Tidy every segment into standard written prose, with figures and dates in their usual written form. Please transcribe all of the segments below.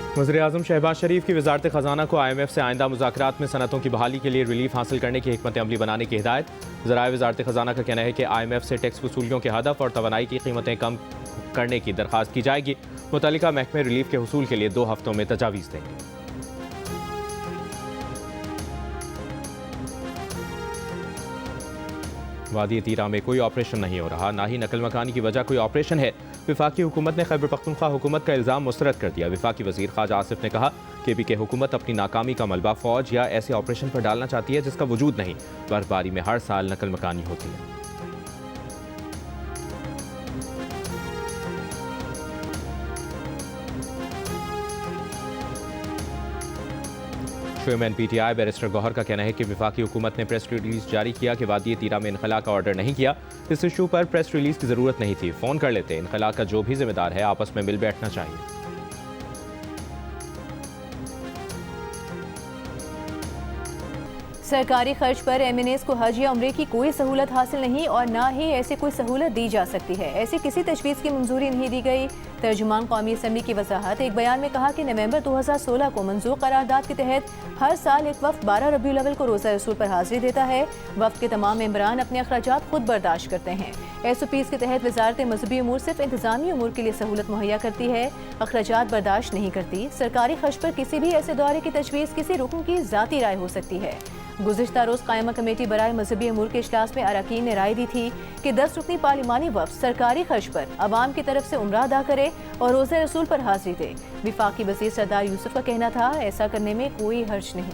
वज़ीर-ए-आज़म शहबाज शरीफ की वज़ारत ख़ज़ाना को IMF से आइंदा मुज़ाकरात में सनतों की बहाली के लिए रिलीफ हासिल करने की हिकमत अमली बनाने की हिदायत। ज़राए वज़ारत ख़ज़ाना का कहना है कि IMF से टैक्स वसूलियों के हदफ और तवानाई की कीमतें कम करने की दरख्वास्त की जाएगी। मुतल्लिका महकमे रिलीफ के हुसूल के लिए 2 हफ्तों में तजावीज़ देंगे। वादी तीरा में कोई ऑपरेशन नहीं हो रहा, ना ही नकल मकानी की वजह कोई ऑपरेशन है। विफाकी हुकूमत ने खैबर पख्तूनख्वा हुकूमत का इल्ज़ाम मुस्तरद कर दिया। विफाकी वज़ीर ख्वाजा आसिफ ने कहा कि पीके हुकूमत अपनी नाकामी का मलबा फौज या ऐसे ऑपरेशन पर डालना चाहती है जिसका वजूद नहीं। बर्फबारी में हर साल नकल मकानी होती है। शोमैन PTI बैरिस्टर गौहर का कहना है कि विफाकी हुकूमत ने प्रेस रिलीज जारी किया कि वादी तीरा में इनखला का ऑर्डर नहीं किया। इस इशू पर प्रेस रिलीज की जरूरत नहीं थी, फोन कर लेते। इनखला का जो भी जिम्मेदार है आपस में मिल बैठना चाहिए। सरकारी खर्च पर MNAs को हज या उम्रे की कोई सहूलत हासिल नहीं और ना ही ऐसी कोई सहूलत दी जा सकती है। ऐसी किसी तजवीज़ की मंजूरी नहीं दी गई। तर्जुमान कौमी असम्बली की वजाहत एक बयान में कहा कि नवंबर 2016 को मंजूर करारदाद के तहत हर साल एक वफ्द 12 रबीउल अव्वल को रोज़ा रसूल पर हाजिरी देता है। वफ्द के तमाम मेंबरान अपने अखराजात खुद बर्दाश्त करते हैं। SOPs के तहत वजारत मजहबी उमूर सिर्फ इंतजामी उमूर के लिए सहूलत मुहैया करती है, अखराजात बर्दाश्त नहीं करती। सरकारी खर्च पर किसी भी ऐसे दौरे की तजवीज़ किसी रुकन की ज़ाती राय हो सकती है। गुज़िश्ता रोज़ कायमा कमेटी बराए मजहबी अमूर के इजलास में अरकान ने राय दी थी कि 10 रुकनी पार्लिमानी वफ्द सरकारी खर्च पर अवाम की तरफ से उम्रा अदा करे और रोज़े रसूल पर हाजिरी दे। विफाकी वज़ीर सरदार यूसुफ का कहना था ऐसा करने में कोई हर्ज नहीं।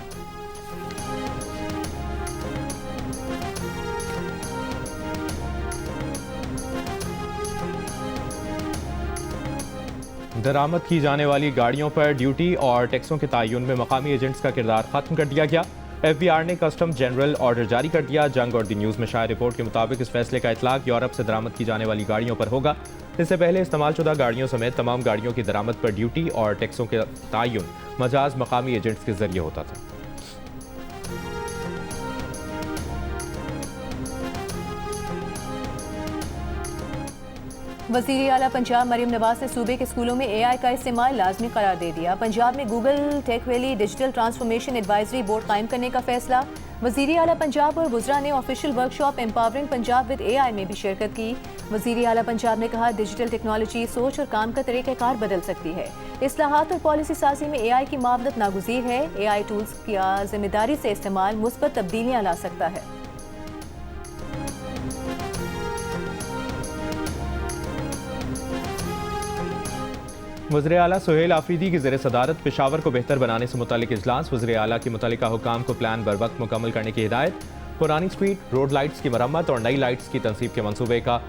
दरामद की जाने वाली गाड़ियों पर ड्यूटी और टैक्सों के तयन में मकामी एजेंट्स का किरदार खत्म कर दिया गया। FBR ने कस्टम जनरल ऑर्डर जारी कर दिया। जंग और द न्यूज़ में शाया रिपोर्ट के मुताबिक इस फैसले का इतलाक यूरोप से दरामद की जाने वाली गाड़ियों पर होगा। इससे पहले इस्तेमालशुदा गाड़ियों समेत तमाम गाड़ियों की दरामद पर ड्यूटी और टैक्सों के तयन मजाज मकामी एजेंट्स के जरिए होता था। वज़ीर आला पंजाब मरीम नवाज ने सूबे के स्कूलों में AI का इस्तेमाल लाजमी करार दे दिया। पंजाब में Google Tech Valley digital transformation advisory board कायम करने का फैसला। वज़ीर आला पंजाब और वुज़रा ने official workshop empowering Punjab with AI में भी शिरकत की। वज़ीर आला पंजाब ने कहा डिजिटल टेक्नोलॉजी सोच और काम का तरीक़ाकार बदल सकती है। इस्लाहात और पॉलिसी साजी में AI की मावदत नागुज़ीर है। AI टूल्स का जिम्मेदारी से इस्तेमाल मुस्बत तब्दीलियाँ ला सकता है। वज़ीर आला सुहेल आफरीदी की ज़ेर सदारत पेशावर को बेहतर बनाने से मुतालिक इजलास। वज़ीर आला की मुतल्लिका हुकाम को प्लान बर वक्त मुकम्मल करने की हिदायत। पुरानी स्ट्रीट रोड लाइट्स की मरम्मत और नई लाइट्स की तनसीब के मनसूबे का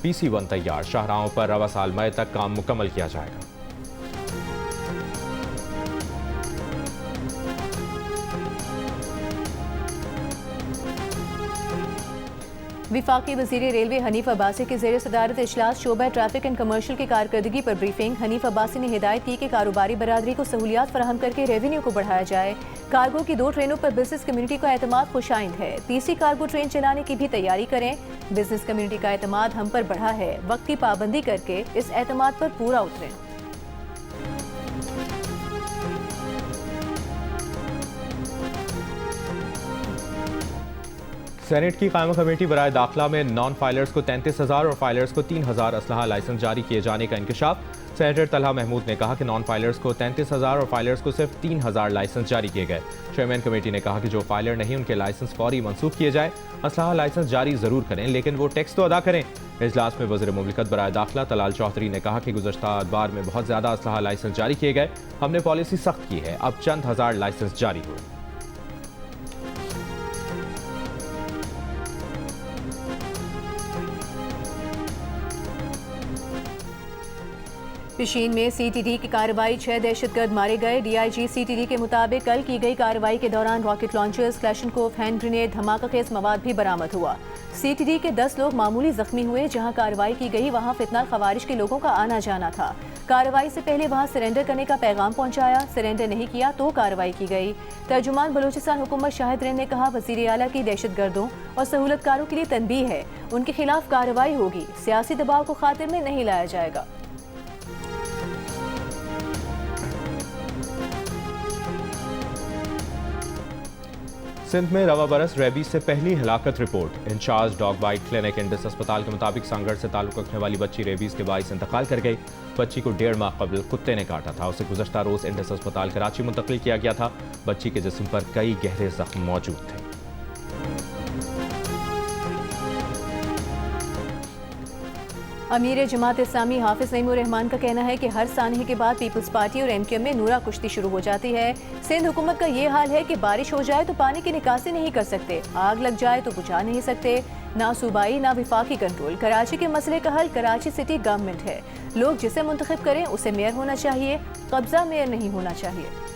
PC1 तैयार। शाहराहों पर रवा साल मई तक काम मुकम्मल किया जाएगा। विफाकी वज़ीर रेलवे हनीफ अब्बासी के ज़ेर सदारत इजलास शोबा ट्रैफिक एंड कमर्शियल की कारकर्दगी पर ब्रीफिंग। हनीफ अब्बासी ने हिदायत की कि कारोबारी बरादरी को सहूलियात फराहम करके रेवेन्यू को बढ़ाया जाए। कार्गो की 2 ट्रेनों पर बिजनेस कम्युनिटी का एतमाद खुशाइंद है। तीसरी कार्गो ट्रेन चलाने की भी तैयारी करें। बिजनेस कम्युनिटी का एतमाद हम पर बढ़ा है, वक्त की पाबंदी करके इस एतमाद पर पूरा उतरें। सेनेट की कायमा कमेटी बराए दाखिला में नॉन फाइलर्स को 33,000 और फाइलर्स को 3,000 असलहा लाइसेंस जारी किए जाने का इंकशाफ। सेनेटर तलहा महमूद ने कहा कि नॉन फाइलर्स को 33,000 और फाइलर्स को सिर्फ 3,000 लाइसेंस जारी किए गए। चेयरमैन कमेटी ने कहा कि जो फाइलर नहीं उनके लाइसेंस फौरी मनसूख किए जाए। असलहा लाइसेंस जारी जरूर करें लेकिन वो टैक्स तो अदा करें। इजलास में वज़ीर मुमलिकत बराए दाखिला तलाल चौधरी ने कहा कि गुज़श्ता अदवार में बहुत ज़्यादा असलहा लाइसेंस जारी किए गए। हमने पॉलिसी सख्त की है, अब चंद हज़ार लाइसेंस जारी हुए। पिशीन में CTD की कार्रवाई, 6 दहशतगर्द मारे गए। DIG CTD के मुताबिक कल की गई कार्रवाई के दौरान रॉकेट लॉन्चर्स, क्लैशनकोफ, हैंड ग्रेनेड, धमाका खेज मवाद भी बरामद हुआ। CTD के 10 लोग मामूली जख्मी हुए। जहां कार्रवाई की गई वहां फितनाल खवारिश के लोगों का आना जाना था। कार्रवाई से पहले वहां सरेंडर करने का पैगाम पहुंचाया, सरेंडर नहीं किया तो कार्रवाई की गई। तर्जुमान बलूचिस्तान हुकूमत शाहिद रेन ने कहा वज़ीर आला की दहशतगर्दों और सहूलतकारों के लिए तनबीह है, उनके खिलाफ कार्रवाई होगी, सियासी दबाव को खातिर में नहीं लाया जाएगा। सिंध में रवा बरस रेबीज से पहली हलाकत report. Incharge dog bite clinic Indus अस्पताल के मुताबिक सांगड़ से ताल्लुक रखने वाली बच्ची रेबीज के बाइस इंतकाल कर गई। बच्ची को 1.5 माह कबल कुत्ते ने काटा था। उसे गुज़श्ता रोज इंडस अस्पताल कराची मुंतकिल किया गया था। बच्ची के जिस्म पर कई गहरे जख्म मौजूद थे। अमीर जमात इस्लामी हाफिज नईमुर रहमान का कहना है कि हर सानहे के बाद पीपल्स पार्टी और एमक्यूएम में नूरा कुश्ती शुरू हो जाती है। सिंध हुकूमत का ये हाल है कि बारिश हो जाए तो पानी की निकासी नहीं कर सकते, आग लग जाए तो बुझा नहीं सकते। ना सूबाई ना विफाकी कंट्रोल। कराची के मसले का हल कराची सिटी गवर्नमेंट है। लोग जिसे मुंतखब करें उसे मेयर होना चाहिए, कब्जा मेयर नहीं होना चाहिए।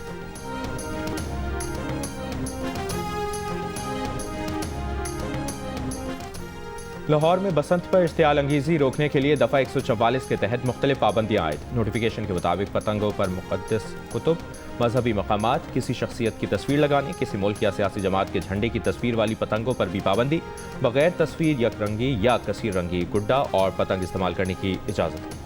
लाहौर में बसंत पर इश्तियाल अंगेजी रोकने के लिए दफ़ा 144 के तहत मुख्तलिफ पाबंदियाँ आयद। नोटिफिकेशन के मुताबिक पतंगों पर मुक़द्दस कुतुब, मजहबी मकामात, किसी शख्सियत की तस्वीर लगाने, किसी मुल्क या सियासी जमात के झंडे की तस्वीर वाली पतंगों पर भी पाबंदी, बगैर तस्वीर यकरंगी या कसीर रंगी गुड्डा और पतंग इस्तेमाल करने की इजाज़त है।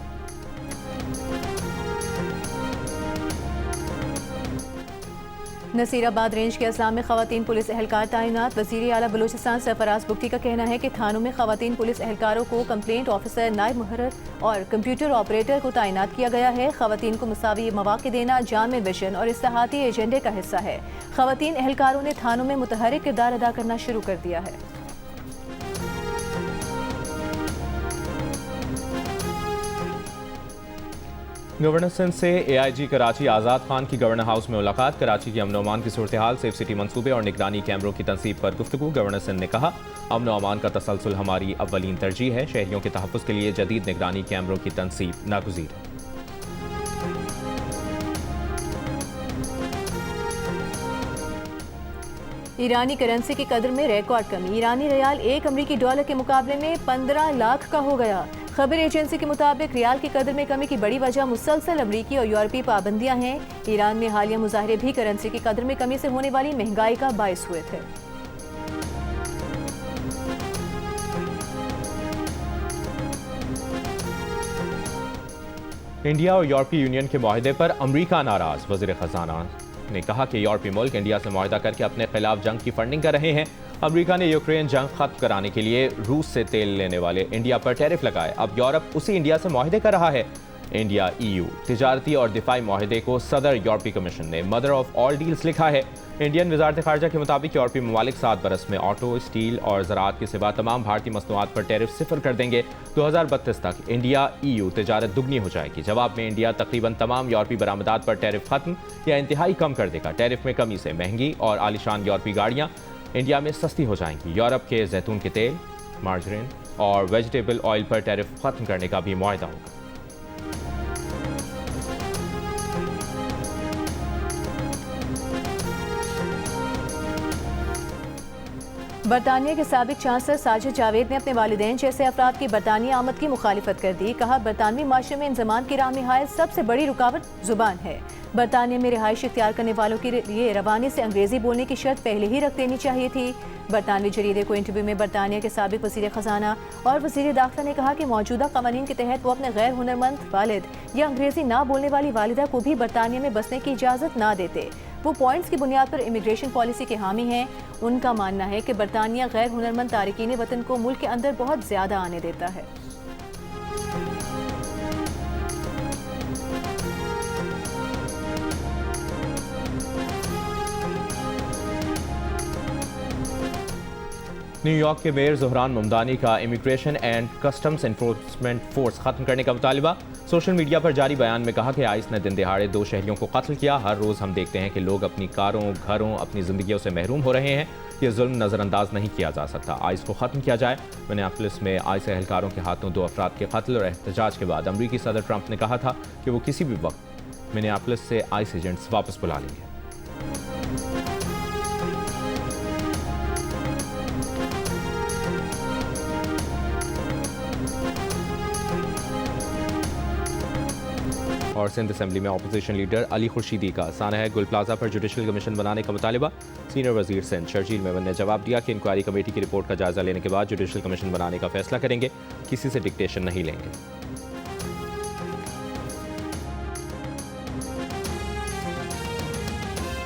नसीराबाद रेंज के अजला में खवातीन पुलिस एहलकार तैनात। वज़ीर आला बलूचिस्तान सरफराज बुख्ती का कहना है कि थानों में खवातीन पुलिस एहलकारों को कंप्लेंट ऑफिसर, नायब मुहर्रिर और कंप्यूटर ऑपरेटर को तैनात किया गया है। खवातीन को मुसावी मौक़े देना जामे विजन और इस्लाहाती एजेंडे का हिस्सा है। खवातीन एहलकारों ने थानों में मुतहर्रिक किरदार अदा करना शुरू कर दिया है। गवर्नर सिंध से AIG कराची आज़ाद खान की गवर्नर हाउस में मुलाकात। कराची की अमन व अमान की सूरत हाल, सेफ सिटी मंसूबे और निगरानी कैमरों की तनसीब पर गुफ्तगू। गवर्नर सिंध ने कहा, अमन व अमान का तसलसल हमारी अव्वलीन तरजीह है। शहरियों के तहफ़्फ़ुज़ के लिए जदीद निगरानी कैमरों की तनसीब नागुज़ीर है। ईरानी करेंसी की कदर में रिकॉर्ड कमी। ईरानी रियाल एक अमरीकी डॉलर के मुकाबले में 15 लाख का हो गया। खबर एजेंसी के मुताबिक रियाल की कदर में कमी की बड़ी वजह मुसलसल अमरीकी और यूरोपीय पाबंदियां हैं। ईरान में हालिया मुजाहरे भी करेंसी की कदर में कमी से होने वाली महंगाई का बायस हुए थे। इंडिया और यूरोपीय यूनियन के मुआहदे पर अमरीका नाराज। वज़ीर ख़जाना ने कहा कि यूरोपीय मुल्क इंडिया से मुआहदा करके अपने खिलाफ जंग की फंडिंग कर रहे हैं। अमेरिका ने यूक्रेन जंग खत्म कराने के लिए रूस से तेल लेने वाले इंडिया पर टैरिफ लगाए। अब यूरोप उसी इंडिया से मुआहदे कर रहा है। इंडिया EU तिजारती और दिफाई मुआहदे को सदर यूरोपीय कमीशन ने मदर ऑफ ऑल डील्स लिखा है। इंडियन वजारत खारजा के मुताबिक यूरोपीय ममालिक 7 बरस में ऑटो, स्टील और ज़राअत के सिवा तमाम भारतीय मसनूआत पर टैरिफ सिफर कर देंगे। 2032 तक इंडिया EU तिजारत दुगनी हो जाएगी। जवाब में इंडिया तकरीबन तमाम यूरोपीय बरामदात पर टैरिफ खत्म या इंतहाई कम कर देगा। टैरिफ में कमी से महंगी और आलिशान यूरोपीय गाड़ियाँ इंडिया में सस्ती हो जाएंगी। यूरोप के जैतून के तेल, मार्जरीन और वेजिटेबल ऑयल पर टैरिफ खत्म करने का भी मुआहदा होगा। बरतानिया के साबिक चांसलर साजिद जावेद ने अपने वालिदैन जैसे अफराद की बरतानिया आमद की मुखालिफत कर दी। कहा, बरतानवी माशरे में इंजमाम की राह में हायल सबसे बड़ी रुकावट जुबान है। बरतानिया में रिहाइश इख्तियार करने वालों के लिए रवानी से अंग्रेजी बोलने की शर्त पहले ही रख देनी चाहिए थी। बरतानवी जरीदे को इंटरव्यू में बरतानिया के साबिक वज़ीर ख़जाना और वज़ीर दाखिला ने कहा कि मौजूदा क़वानीन के तहत वो अपने गैर हुनरमंद वालिद या अंग्रेजी ना बोलने वाली वालिदा को भी बरतानिया में बसने की इजाज़त ना देते। वो पॉइंट्स की बुनियाद पर इमिग्रेशन पॉलिसी के हामी हैं। उनका मानना है कि बरतानिया गैर हुनरमंद तारिकीन वतन को मुल्क के अंदर बहुत ज़्यादा आने देता है। न्यूयॉर्क के मेयर ज़ुहरान मुमदानी का immigration and customs enforcement force खत्म करने का मुतालिबा। सोशल मीडिया पर जारी बयान में कहा कि आइस ने दिन दिहाड़े 2 शहरियों को कत्ल किया। हर रोज़ हम देखते हैं कि लोग अपनी कारों, घरों, अपनी ज़िंदगियों से महरूम हो रहे हैं। ये जुल्म नज़रअंदाज नहीं किया जा सकता। आइस को ख़त्म किया जाए। मिनियापोलिस में आइस एहलकारों के हाथों 2 अफराद के कत्ल और एहतजाज के बाद अमरीकी सदर ट्रंप ने कहा था कि वो किसी भी वक्त मिनियापोलिस से आइस एजेंट्स वापस बुला लेंगे। और सिंध असेंबली में अपोजिशन लीडर अली खुर्शीदी का साना है गुल प्लाजा पर जुडिशल कमीशन बनाने का मुतालिबा। सीनियर वजीर सिंध शर्जील मेमन ने जवाब दिया कि इंक्वायरी कमेटी की रिपोर्ट का जायजा लेने के बाद जुडिशल कमीशन बनाने का फैसला करेंगे, किसी से डिक्टेशन नहीं लेंगे।